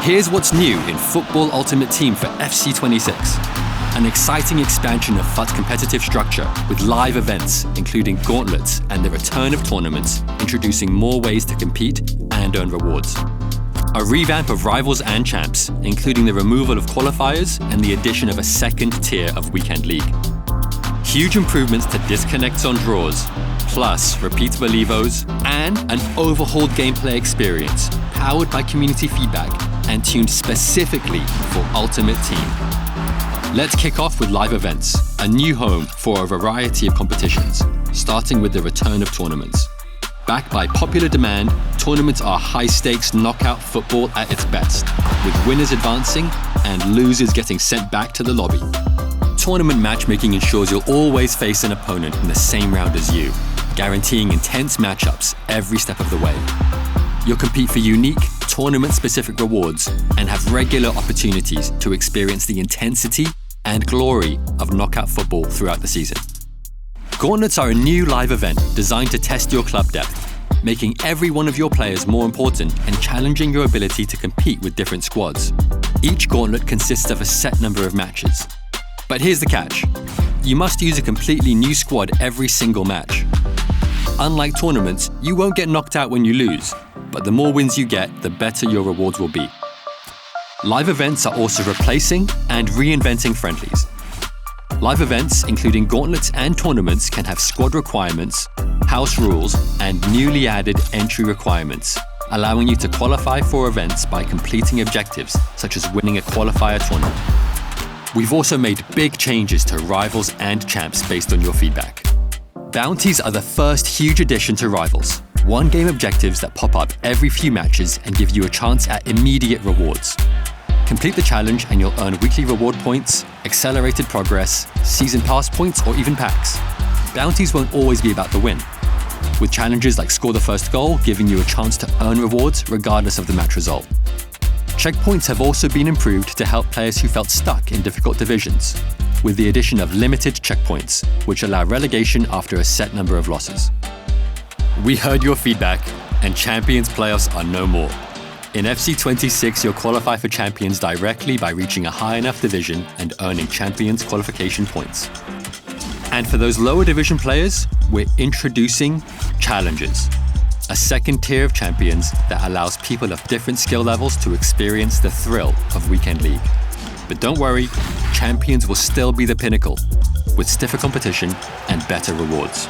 Here's what's new in Football Ultimate Team for FC26. An exciting expansion of FUT's competitive structure with live events, including gauntlets and the return of tournaments, introducing more ways to compete and earn rewards. A revamp of Rivals and Champs, including the removal of qualifiers and the addition of a second tier of Weekend League. Huge improvements to disconnects on draws, plus repeatable evos, and an overhauled gameplay experience powered by community feedback and tuned specifically for Ultimate Team. Let's kick off with live events, a new home for a variety of competitions, starting with the return of tournaments. Backed by popular demand, tournaments are high-stakes knockout football at its best, with winners advancing and losers getting sent back to the lobby. Tournament matchmaking ensures you'll always face an opponent in the same round as you, guaranteeing intense matchups every step of the way. You'll compete for unique, tournament-specific rewards and have regular opportunities to experience the intensity and glory of knockout football throughout the season. Gauntlets are a new live event designed to test your club depth, making every one of your players more important and challenging your ability to compete with different squads. Each gauntlet consists of a set number of matches. But here's the catch. You must use a completely new squad every single match. Unlike tournaments, you won't get knocked out when you lose, but the more wins you get, the better your rewards will be. Live events are also replacing and reinventing friendlies. Live events, including gauntlets and tournaments, can have squad requirements, house rules, and newly added entry requirements, allowing you to qualify for events by completing objectives, such as winning a qualifier tournament. We've also made big changes to Rivals and Champs based on your feedback. Bounties are the first huge addition to Rivals, one-game objectives that pop up every few matches and give you a chance at immediate rewards. Complete the challenge and you'll earn weekly reward points, accelerated progress, season pass points, or even packs. Bounties won't always be about the win, with challenges like score the first goal giving you a chance to earn rewards regardless of the match result. Checkpoints have also been improved to help players who felt stuck in difficult divisions, with the addition of limited checkpoints, which allow relegation after a set number of losses. We heard your feedback, and Champions playoffs are no more. In FC26, you'll qualify for Champions directly by reaching a high enough division and earning Champions qualification points. And for those lower division players, we're introducing Challengers, a second tier of Champions that allows people of different skill levels to experience the thrill of Weekend League. But don't worry, Champions will still be the pinnacle, with stiffer competition and better rewards.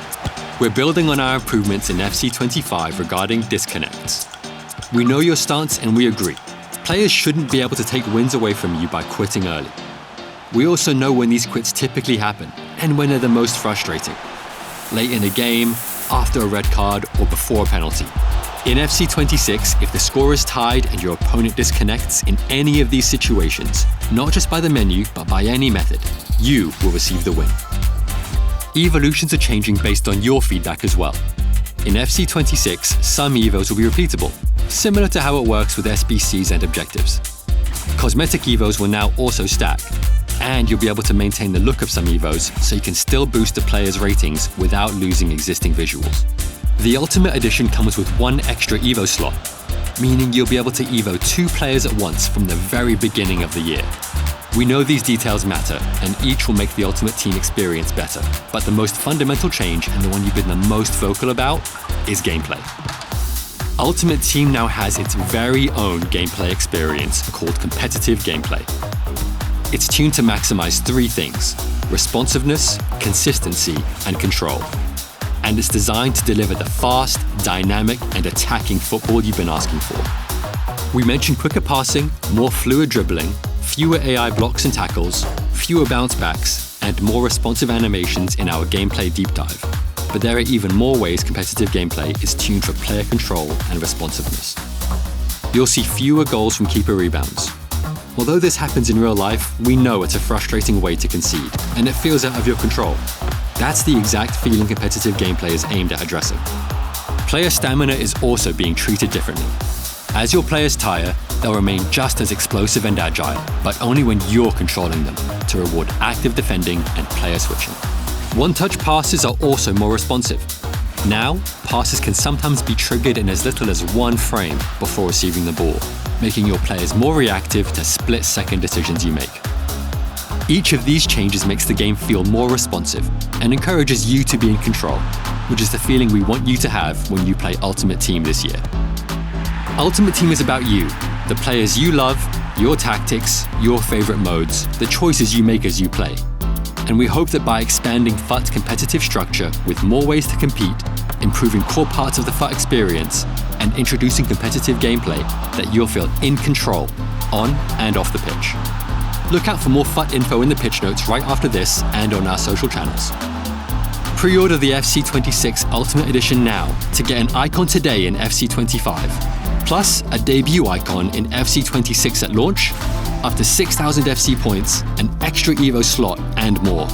We're building on our improvements in FC25 regarding disconnects. We know your stance and we agree. Players shouldn't be able to take wins away from you by quitting early. We also know when these quits typically happen and when they're the most frustrating. Late in a game, after a red card, or before a penalty. In FC26, if the score is tied and your opponent disconnects in any of these situations, not just by the menu, but by any method, you will receive the win. Evolutions are changing based on your feedback as well. In FC26, some evos will be repeatable, similar to how it works with SBCs and objectives. Cosmetic evos will now also stack, and you'll be able to maintain the look of some evos so you can still boost the player's ratings without losing existing visuals. The Ultimate Edition comes with one extra evo slot, meaning you'll be able to evo 2 players at once from the very beginning of the year. We know these details matter, and each will make the Ultimate Team experience better. But the most fundamental change, and the one you've been the most vocal about, is gameplay. Ultimate Team now has its very own gameplay experience called competitive gameplay. It's tuned to maximize 3 things: responsiveness, consistency, and control. And it's designed to deliver the fast, dynamic, and attacking football you've been asking for. We mentioned quicker passing, more fluid dribbling, fewer AI blocks and tackles, fewer bounce backs, and more responsive animations in our gameplay deep dive. But there are even more ways competitive gameplay is tuned for player control and responsiveness. You'll see fewer goals from keeper rebounds. Although this happens in real life, we know it's a frustrating way to concede, and it feels out of your control. That's the exact feeling competitive gameplay is aimed at addressing. Player stamina is also being treated differently. As your players tire, they'll remain just as explosive and agile, but only when you're controlling them, to reward active defending and player switching. One-touch passes are also more responsive. Now, passes can sometimes be triggered in as little as 1 frame before receiving the ball, making your players more reactive to split-second decisions you make. Each of these changes makes the game feel more responsive and encourages you to be in control, which is the feeling we want you to have when you play Ultimate Team this year. Ultimate Team is about you, the players you love, your tactics, your favorite modes, the choices you make as you play. And we hope that by expanding FUT's competitive structure with more ways to compete, improving core parts of the FUT experience, and introducing competitive gameplay, that you'll feel in control, on and off the pitch. Look out for more FUT info in the pitch notes right after this and on our social channels. Pre-order the FC26 Ultimate Edition now to get an icon today in FC25, plus a debut icon in FC26 at launch, up to 6,000 FC points, an extra Evo slot, and more.